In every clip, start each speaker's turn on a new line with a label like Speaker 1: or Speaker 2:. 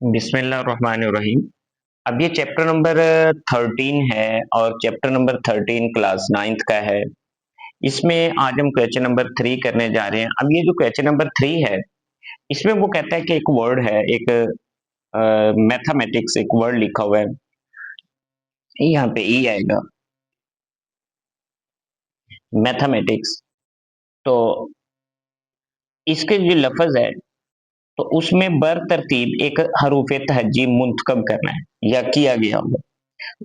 Speaker 1: बिस्मिल्लाहिर्रहमानिर्रहीम। अब ये चैप्टर नंबर 13 है और चैप्टर नंबर 13 क्लास 9th का है। इसमें आज हम क्वेश्चन नंबर 3 करने जा रहे हैं। अब ये जो क्वेश्चन नंबर 3 है, इसमें वो कहता है कि एक वर्ड है, एक मैथमेटिक्स एक वर्ड लिखा हुआ है। यहाँ पे ई आएगा, मैथमेटिक्स। तो इसके जो लफ्ज है, तो उसमें बर तरतीब एक हरूफ तहजी मुंतखब करना है या किया गया होगा,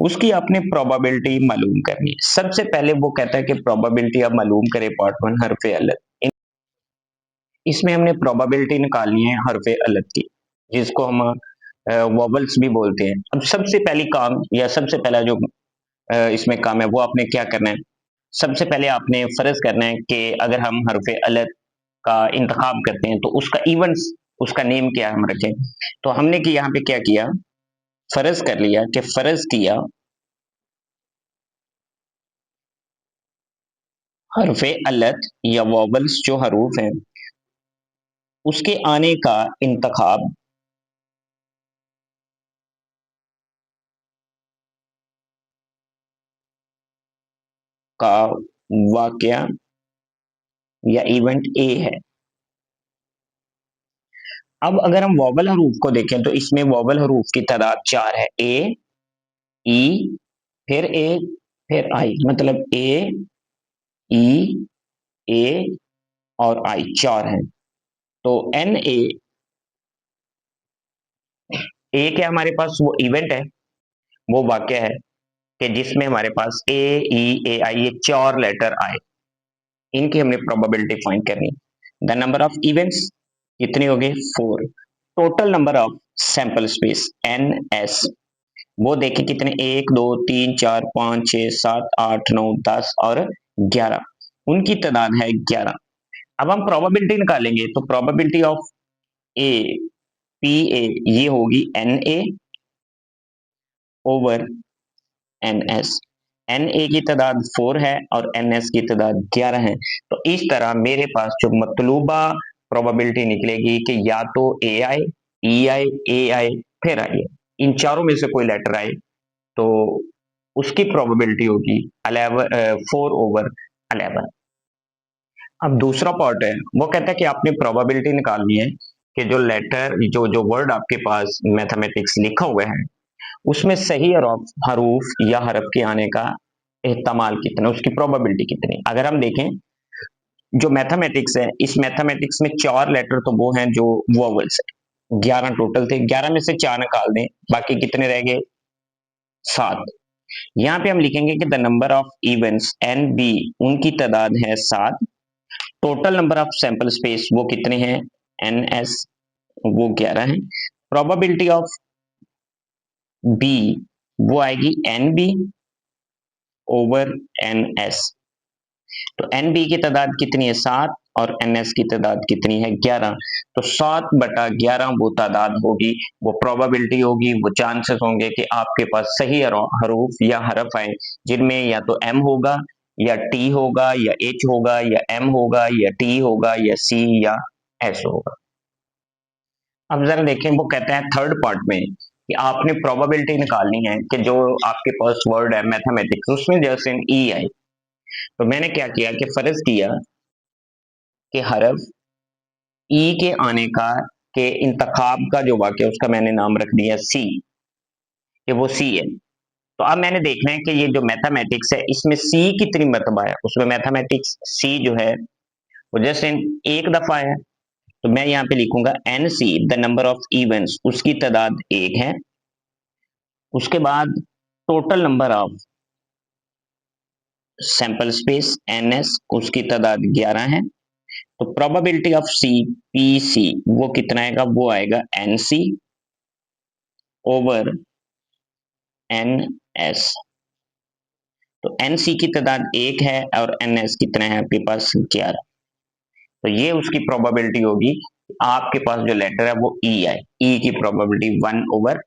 Speaker 1: उसकी आपने प्रोबेबिलिटी मालूम करनी है। सबसे पहले वो कहता है कि प्रोबेबिलिटी आप मालूम करें पार्ट वन हरफ अलग। इसमें हमने प्रोबेबिलिटी निकालनी है हरफ अलग की, जिसको हम वॉवल्स भी बोलते हैं। अब सबसे पहली काम या सबसे पहला जो इसमें काम है वो आपने क्या करना है, सबसे पहले आपने फर्ज करना है कि अगर हम हरफ अलग का इंतखाब करते हैं तो उसका इवेंट्स, उसका नेम क्या हम रखें। तो हमने कि यहाँ पे क्या किया, फर्ज कर लिया कि फर्ज किया हरफ अलत या वॉवल्स जो हरूफ हैं उसके आने का इंतखाब का वाकया या इवेंट ए है। अब अगर हम वॉवल हरूफ को देखें तो इसमें वॉवल हरूफ की तादाद 4 है। ए, ई, फिर ए, फिर आई, मतलब ए, ई, ए और आई 4 है। तो एन ए के हमारे पास वो इवेंट है, वो वाक्य है कि जिसमें हमारे पास ए, ई, ए, आई ये 4 लेटर आए, इनकी हमने प्रोबेबिलिटी फाइंड करनी। द नंबर ऑफ इवेंट्स कितनी होगी, 4। Total number of sample space N S, वो देखिए कितने, 1 2 3 4 5 6 7 8 9 10 और 11, उनकी तादाद है 11। अब हम प्रोबेबिलिटी निकालेंगे तो probability of A P A ये होगी N A over N S. N A की तादाद 4 है और एन एस की तादाद 11 है। तो इस तरह मेरे पास जो मतलूबा प्रोबेबिलिटी निकलेगी कि या तो ए आई, ई आई, ए आई, फिर आई, इन चारों में से कोई लेटर आए तो उसकी प्रोबेबिलिटी होगी 4/11। अब दूसरा पार्ट है, वो कहता है कि आपने प्रोबेबिलिटी निकालनी है कि जो लेटर जो जो वर्ड आपके पास मैथमेटिक्स लिखा हुआ है उसमें सही हरूफ या हरफ के आने का एहतमाल कितना, उसकी प्रोबेबिलिटी कितनी। अगर हम देखें जो मैथमेटिक्स है, इस मैथमेटिक्स में 4 लेटर तो वो हैं जो वोवल्स है, 11 टोटल थे, 11 में से 4 निकाल दें, बाकी कितने रह गए, 7। यहाँ पे हम लिखेंगे कि the number of events N B, उनकी तादाद है 7। Total number of sample space वो कितने हैं, एन एस, वो 11 है। प्रोबेबिलिटी ऑफ बी वो आएगी N B over N S. तो एन बी की तादाद कितनी है, 7, और एन एस की तादाद कितनी है, 11। तो 7/11 वो तादाद होगी, वो प्रोबेबिलिटी होगी, वो चांसेस होंगे कि आपके पास सही हरूफ या हरफ आए, जिनमें या तो एम होगा या टी होगा या एच होगा या एम होगा या टी होगा या सी या एस होगा। अब जरा देखें, वो कहते हैं थर्ड पार्ट में कि आपने प्रोबेबिलिटी निकालनी है कि जो आपके पास वर्ड है मैथमेटिक्स उसमें जैसे ई आई। तो मैंने क्या किया कि फर्ज किया कि हरफ ई के आने का के इंतखाब का जो वाक्य उसका मैंने नाम रख दिया सी, कि वो सी है। तो अब मैंने देखना है कि ये जो मैथमेटिक्स है इसमें सी कितनी मरतबा है, उसमें मैथमेटिक्स सी जो है वो जैसे एक दफा है। तो मैं यहाँ पे लिखूंगा N C the number of events, उसकी तादाद 1 है। उसके बाद total number of sample space N S, उसकी तादाद 11 है। तो probability of C P C वो कितना आएगा, वो आएगा N C over N S. तो एन सी की तादाद 1 है और एन एस कितना है आपके पास, 11। तो ये उसकी प्रोबेबिलिटी होगी, आपके पास जो लेटर है वो ई है, ई की प्रोबेबिलिटी 1/11